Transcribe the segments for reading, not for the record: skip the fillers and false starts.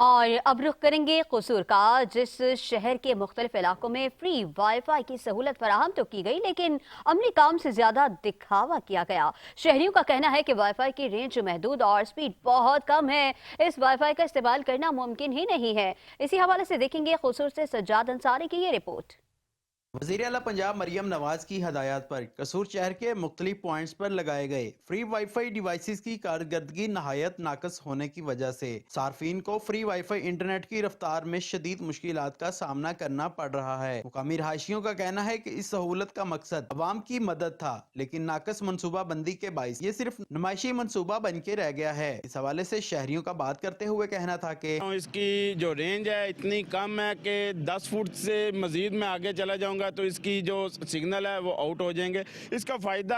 और अब रुख करेंगे कसूर का, जिस शहर के मुख्तलिफ इलाकों में फ्री वाईफाई की सहूलत फराहम तो की गई, लेकिन अमली काम से ज्यादा दिखावा किया गया। शहरियों का कहना है कि वाईफाई की रेंज महदूद और स्पीड बहुत कम है। इस वाईफाई का इस्तेमाल करना मुमकिन ही नहीं है। इसी हवाले से देखेंगे कसूर से सज्जाद अंसारी की ये रिपोर्ट। वज़ीर आला पंजाब मरियम नवाज की हदायत पर कसूर शहर के मुख्तलिफ पॉइंट्स पर लगाए गए फ्री वाईफाई डिवाइसेस की कारकर्दगी नहायत नाकस होने की वजह से सार्फिन को फ्री वाईफाई इंटरनेट की रफ्तार में शदीद मुश्किलात का सामना करना पड़ रहा है। मुकामी रहायशियों का कहना है कि इस सहूलत का मकसद अवाम की मदद था, लेकिन नाकस मनसूबा बंदी के बाइस ये सिर्फ नुमाइशी मनसूबा बन के रह गया है। इस हवाले से शहरियों का बात करते हुए कहना था कि इसकी जो रेंज है इतनी कम है कि 10 फुट से मजीद मैं आगे चला जाऊंगा तो इसकी जो सिग्नल है वो आउट हो जाएंगे। इसका फ़ायदा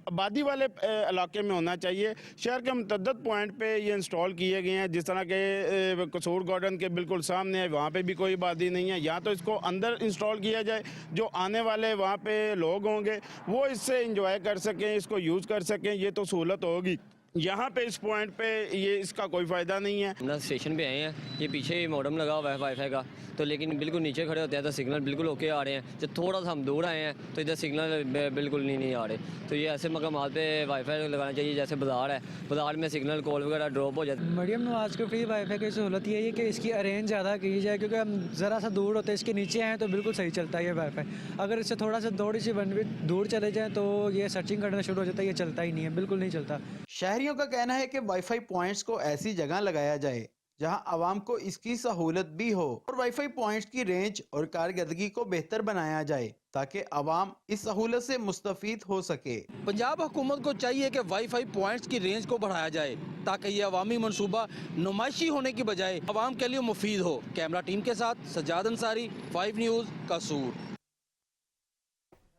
आबादी वाले इलाके में होना चाहिए। शहर के मुतअद्दिद पॉइंट पे ये इंस्टॉल किए गए हैं, जिस तरह के कसूर गार्डन के बिल्कुल सामने है, वहाँ पे भी कोई आबादी नहीं है। या तो इसको अंदर इंस्टॉल किया जाए, जो आने वाले वहाँ पे लोग होंगे वो इससे इंजॉय कर सकें, इसको यूज़ कर सकें, ये तो सहूलत होगी। यहाँ पे इस पॉइंट पे ये इसका कोई फ़ायदा नहीं है। ना स्टेशन पे आए हैं, ये पीछे मॉडम लगा हुआ है वाईफाई का, तो लेकिन बिल्कुल नीचे खड़े होते हैं तो सिग्नल बिल्कुल ओके आ रहे हैं। जब थोड़ा सा हम दूर आए हैं तो इधर सिग्नल बिल्कुल नहीं आ रहे। तो ये ऐसे मकामात पे वाईफाई लगाना चाहिए, जैसे बाज़ार है, बाज़ार में सिग्नल कॉल वगैरह ड्रॉप हो जाते हैं। मरियम नवाज को फ्री वाईफाई की सहूलत यही है कि इसकी अरेंज ज़्यादा की जाए, क्योंकि हम ज़रा सा दूर होते हैं, इसके नीचे आएँ तो बिल्कुल सही चलता है ये वाईफाई। अगर इससे थोड़ा सा थोड़ी सी वन बिट दूर चले जाएँ तो ये सर्चिंग करना शुरू हो जाता है, ये चलता ही नहीं है, बिल्कुल नहीं चलता। शहरियों का कहना है कि वाईफाई पॉइंट्स को ऐसी जगह लगाया जाए जहां आवाम को इसकी सहूलत भी हो और वाईफाई पॉइंट्स की रेंज और कारकर्दगी को बेहतर बनाया जाए ताकि आवाम इस सहूलत से मुस्तफीद हो सके। पंजाब हुकूमत को चाहिए कि वाईफाई पॉइंट्स की रेंज को बढ़ाया जाए ताकि ये अवामी मनसूबा नुमाइशी होने की बजाय आवाम के लिए मुफीद हो। कैमरा टीम के साथ सज्जाद अंसारी, 5 न्यूज़, कसूर।